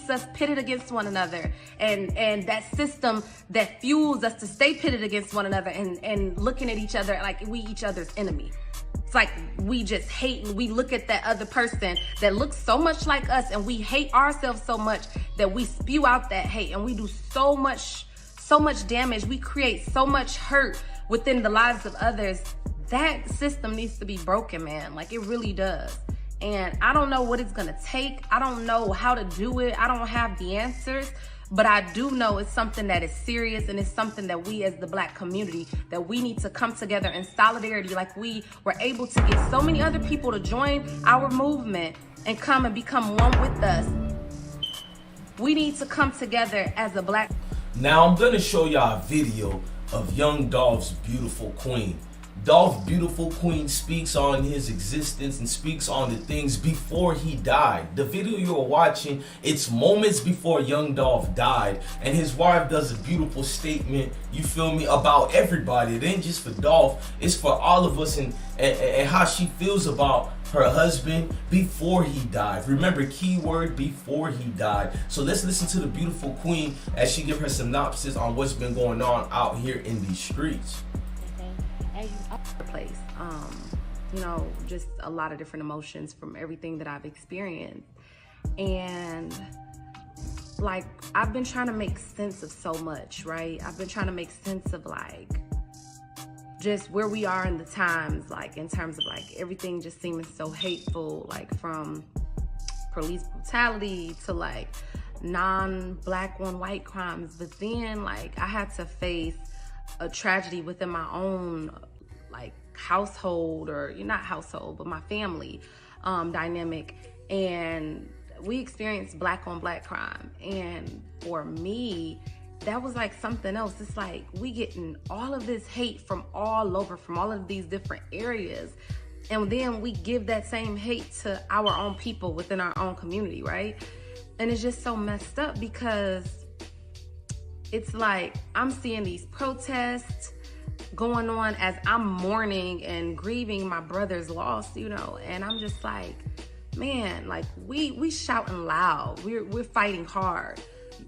keeps us pitted against one another, and that system that fuels us to stay pitted against one another and looking at each other like we each other's enemy. It's like we just hate, and we look at that other person that looks so much like us, and we hate ourselves so much that we spew out that hate, and we do so much damage. We create so much hurt within the lives of others. That system needs to be broken, man. Like, it really does. And I don't know what it's gonna take. I don't know how to do it. I don't have the answers, but I do know it's something that is serious, and it's something that we as the Black community, that we need to come together in solidarity, like we were able to get so many other people to join our movement and come and become one with us. We need to come together as a Black. Now I'm gonna show y'all a video of young Dolph's Beautiful Queen. Dolph Beautiful Queen speaks on his existence and speaks on the things before he died. The video you're watching, it's moments before young Dolph died, and his wife does a beautiful statement, you feel me, about everybody. It ain't just for Dolph, it's for all of us, and how she feels about her husband before he died. Remember, keyword, before he died. So let's listen to the Beautiful Queen as she gives her synopsis on what's been going on out here in these streets. Place, you know, just a lot of different emotions from everything that I've experienced. And like, I've been trying to make sense of so much, right? I've been trying to make sense of like just where we are in the times, like in terms of like everything just seeming so hateful, like from police brutality to like non-Black on white crimes. But then like I had to face a tragedy within my own like household, or not household, but my family dynamic, and we experienced Black on Black crime. And for me, that was like something else. It's like we getting all of this hate from all over, from all of these different areas, and then we give that same hate to our own people within our own community, right? And it's just so messed up, because it's like I'm seeing these protests going on as I'm mourning and grieving my brother's loss, you know, and I'm just like, man, like we shouting loud, we're fighting hard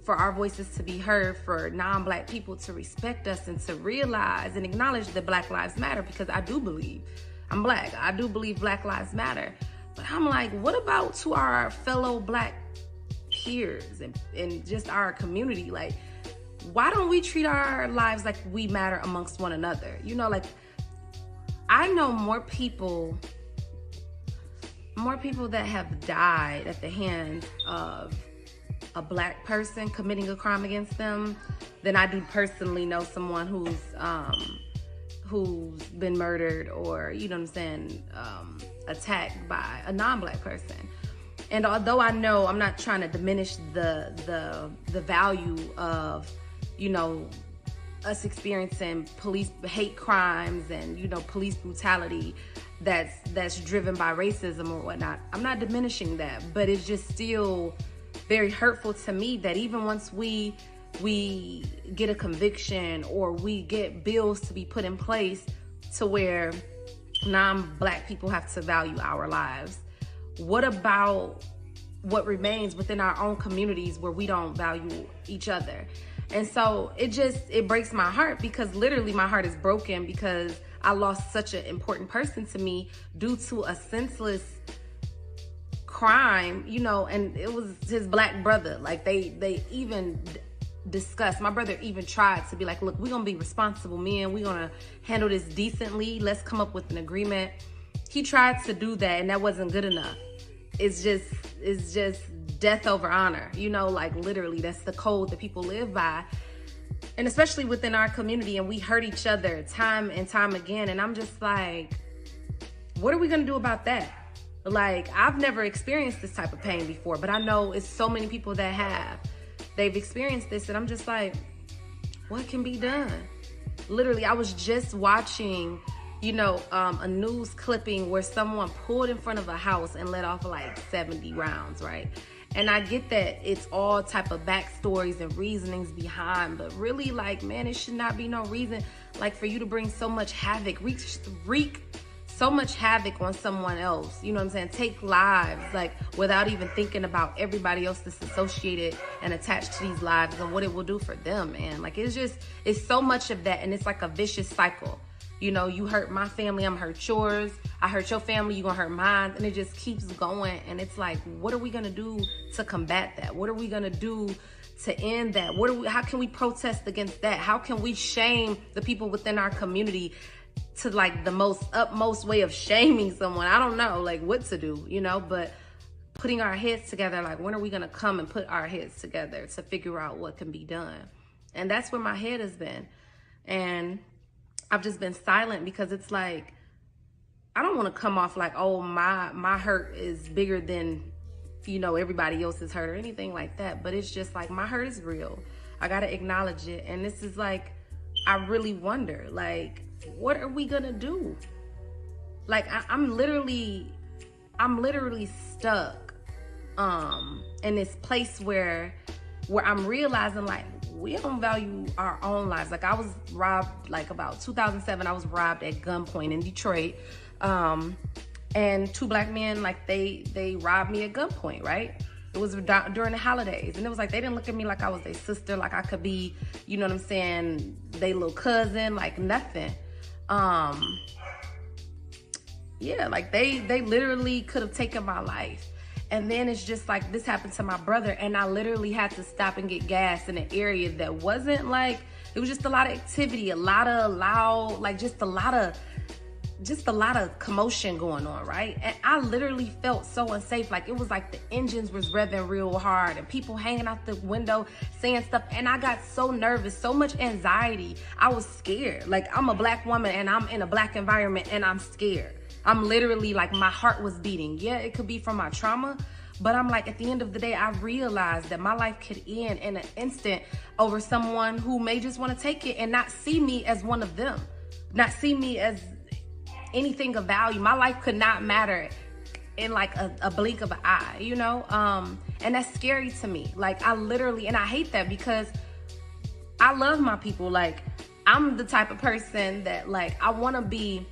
for our voices to be heard, for non-Black people to respect us and to realize and acknowledge that Black lives matter, because I do believe, I'm Black, I do believe Black lives matter. But I'm like, what about to our fellow Black peers and just our community? Like, why don't we treat our lives like we matter amongst one another? You know, like, I know more people that have died at the hands of a Black person committing a crime against them than I do personally know someone who's been murdered, or, you know what I'm saying, attacked by a non-Black person. And although I know I'm not trying to diminish the value of, you know, us experiencing police hate crimes and, you know, police brutality that's driven by racism or whatnot, I'm not diminishing that, but it's just still very hurtful to me that even once we get a conviction, or we get bills to be put in place to where non-Black people have to value our lives, what about what remains within our own communities where we don't value each other? And so it breaks my heart, because literally my heart is broken, because I lost such an important person to me due to a senseless crime, you know, and it was his Black brother. Like they even discussed, my brother even tried to be like, look, we're gonna be responsible men, we're gonna handle this decently, let's come up with an agreement. He tried to do that, and that wasn't good enough. It's just death over honor, you know, like literally that's the code that people live by, and especially within our community, and we hurt each other time and time again. And I'm just like, what are we gonna do about that? Like, I've never experienced this type of pain before, but I know it's so many people that have. They've experienced this, and I'm just like, what can be done? Literally, I was just watching, you know, a news clipping where someone pulled in front of a house and let off like 70 rounds, right? And I get that it's all type of backstories and reasonings behind, but really, like, man, it should not be no reason like for you to bring so much havoc, wreak so much havoc on someone else, you know what I'm saying? Take lives, like, without even thinking about everybody else that's associated and attached to these lives and what it will do for them, man. Like, it's so much of that, and it's like a vicious cycle. You know, you hurt my family, I'm hurt yours. I hurt your family, you gonna hurt mine. And it just keeps going. And it's like, what are we gonna do to combat that? What are we gonna do to end that? How can we protest against that? How can we shame the people within our community to like the utmost way of shaming someone? I don't know, like, what to do, you know, but putting our heads together, like, when are we gonna come and put our heads together to figure out what can be done? And that's where my head has been. And I've just been silent because it's like, I don't want to come off like, oh, my hurt is bigger than, you know, everybody else's hurt or anything like that. But it's just like, my hurt is real. I got to acknowledge it. And this is like, I really wonder, like, what are we going to do? Like, I'm literally stuck in this place where I'm realizing, like, we don't value our own lives. Like, I was robbed, like, about 2007, I was robbed at gunpoint in Detroit. And two black men, like, they robbed me at gunpoint, right? It was during the holidays. And it was like, they didn't look at me like I was their sister, like I could be, you know what I'm saying, they little cousin, like nothing. Yeah, like they literally could have taken my life. And then it's just like, this happened to my brother, and I literally had to stop and get gas in an area that wasn't like, it was just a lot of activity, a lot of loud, like just a lot of commotion going on, right? And I literally felt so unsafe. Like, it was like the engines was revving real hard and people hanging out the window saying stuff. And I got so nervous, so much anxiety. I was scared. Like, I'm a black woman and I'm in a black environment and I'm scared. I'm literally like, my heart was beating. Yeah, it could be from my trauma, but I'm like, at the end of the day, I realized that my life could end in an instant over someone who may just want to take it and not see me as one of them, not see me as anything of value. My life could not matter in like a blink of an eye, you know? And that's scary to me. Like, I literally, and I hate that because I love my people. Like, I'm the type of person that, like, I want to be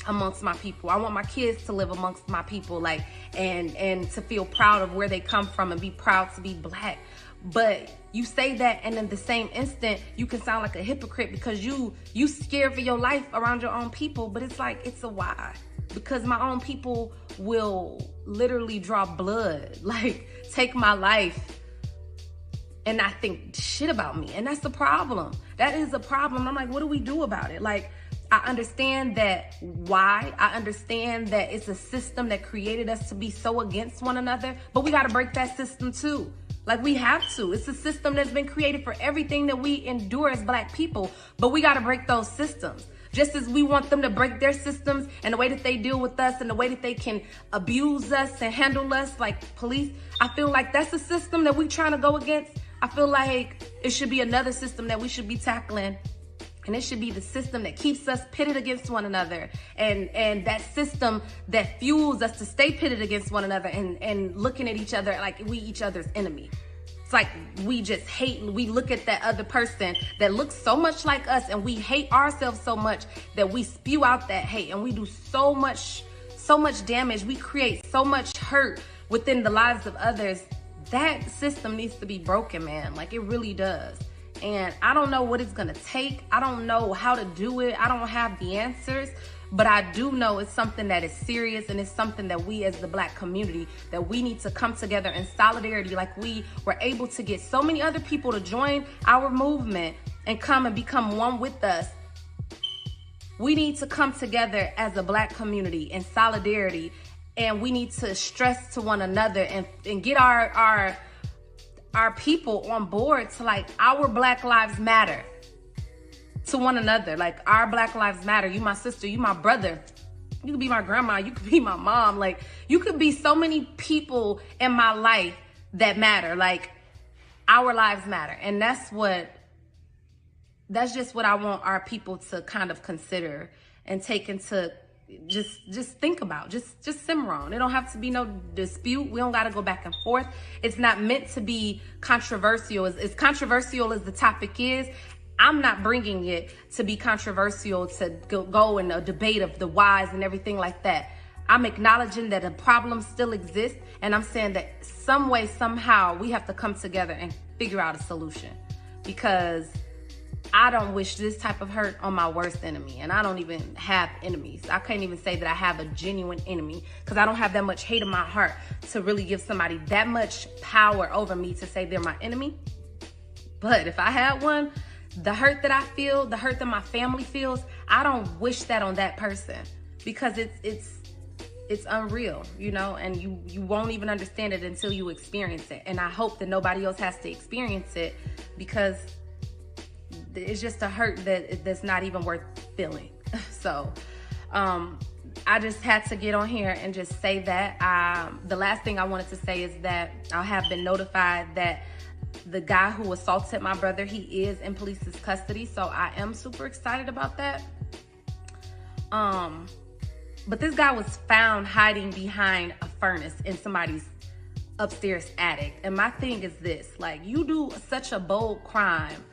amongst my people. I want my kids to live amongst my people, like, and to feel proud of where they come from and be proud to be black. But you say that, and in the same instant, you can sound like a hypocrite because you scared for your life around your own people. But it's like, it's a why. Because my own people will literally draw blood, like take my life and not think shit about me. And that's the problem. That is a problem. I'm like, what do we do about it? Like, I understand that why. I understand that it's a system that created us to be so against one another, but we got to break that system too. Like, we have to. It's a system that's been created for everything that we endure as black people, but we got to break those systems. Just as we want them to break their systems and the way that they deal with us and the way that they can abuse us and handle us like police, I feel like that's a system that we trying to go against. I feel like it should be another system that we should be tackling. And it should be the system that keeps us pitted against one another, and that system that fuels us to stay pitted against one another and looking at each other like we each other's enemy. It's like we just hate, we look at that other person that looks so much like us and we hate ourselves so much that we spew out that hate, and we do so much damage. We create so much hurt within the lives of others. That system needs to be broken, man. Like, it really does. And I don't know what it's gonna take. I don't know how to do it. I don't have the answers, but I do know it's something that is serious, and it's something that we as the black community, that we need to come together in solidarity, like we were able to get so many other people to join our movement and come and become one with us. We need to come together as a black community in solidarity, and we need to stress to one another and get our people on board to, like, our Black lives matter to one another. Like, our Black lives matter. You my sister, you my brother, you could be my grandma, you could be my mom, like, you could be so many people in my life that matter. Like, our lives matter. And that's just what I want our people to kind of consider and take into just think about, just simmer on. It don't have to be no dispute. We don't got to go back and forth. It's not meant to be controversial. As controversial as the topic is, I'm not bringing it to be controversial, to go in a debate of the whys and everything like that. I'm acknowledging that a problem still exists, and I'm saying that some way, somehow, we have to come together and figure out a solution, because I don't wish this type of hurt on my worst enemy, and I don't even have enemies. I can't even say that I have a genuine enemy, because I don't have that much hate in my heart to really give somebody that much power over me to say they're my enemy. But if I had one, the hurt that I feel, the hurt that my family feels, I don't wish that on that person, because it's unreal, you know, and you won't even understand it until you experience it. And I hope that nobody else has to experience it, because it's just a hurt that's not even worth feeling. So I just had to get on here and just say that. The last thing I wanted to say is that I have been notified that the guy who assaulted my brother, he is in police's custody. So I am super excited about that. But this guy was found hiding behind a furnace in somebody's upstairs attic. And my thing is this, like, you do such a bold crime,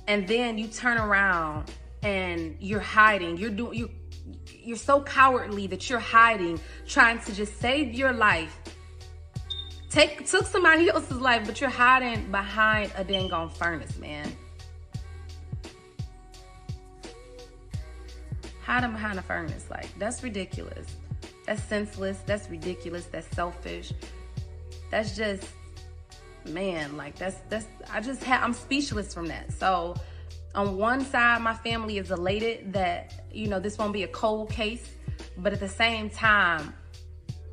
and then you turn around and you're hiding. You're so cowardly that you're hiding, trying to just save your life. Took somebody else's life, but you're hiding behind a dang on furnace, man. Hiding behind a furnace, like, that's ridiculous. That's senseless. That's ridiculous. That's selfish. That's just, man, like, I'm speechless from that. So on one side, my family is elated that, you know, this won't be a cold case, but at the same time,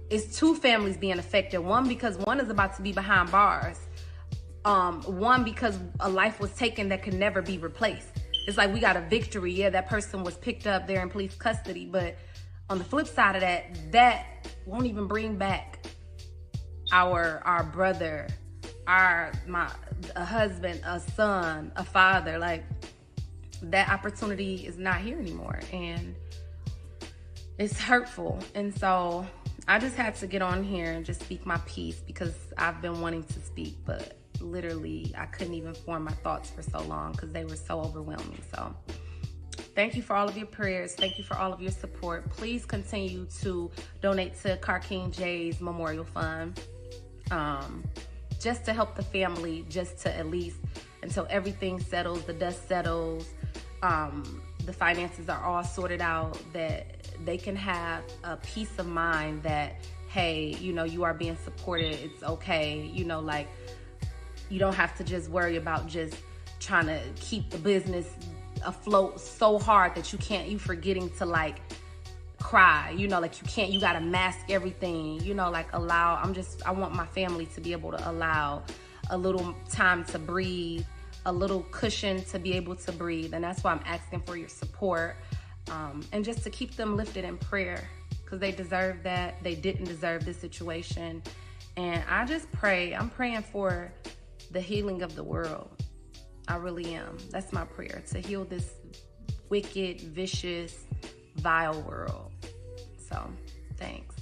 it's two families being affected. One, because one is about to be behind bars. One, because a life was taken that could never be replaced. It's like we got a victory. Yeah, that person was picked up there in police custody, but on the flip side of that won't even bring back our brother, a husband, a son, a father. Like, that opportunity is not here anymore, and it's hurtful. And so I just had to get on here and just speak my piece, because I've been wanting to speak, but literally I couldn't even form my thoughts for so long because they were so overwhelming. So thank you for all of your prayers. Thank you for all of your support. Please continue to donate to Car King Jay's Memorial Fund, just to help the family, just to at least until everything settles, the dust settles, the finances are all sorted out, that they can have a peace of mind that, hey, you know, you are being supported. It's okay. You know, like, you don't have to just worry about just trying to keep the business afloat so hard that you forgetting to, like, cry, you know, like, you gotta mask everything, you know, like, I want my family to be able to allow a little time to breathe, a little cushion to be able to breathe. And that's why I'm asking for your support, and just to keep them lifted in prayer, because they deserve that. They didn't deserve this situation. And I just pray, I'm praying for the healing of the world. I really am. That's my prayer, to heal this wicked, vicious, vile world. So, thanks.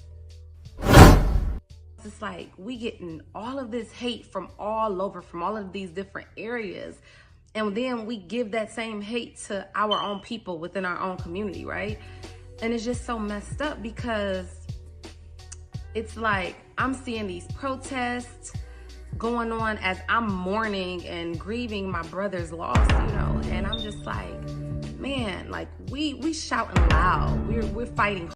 It's like we getting all of this hate from all over, from all of these different areas. And then we give that same hate to our own people within our own community, right? And it's just so messed up, because it's like I'm seeing these protests going on as I'm mourning and grieving my brother's loss, you know, and I'm just like, man, like, we shouting loud, we're fighting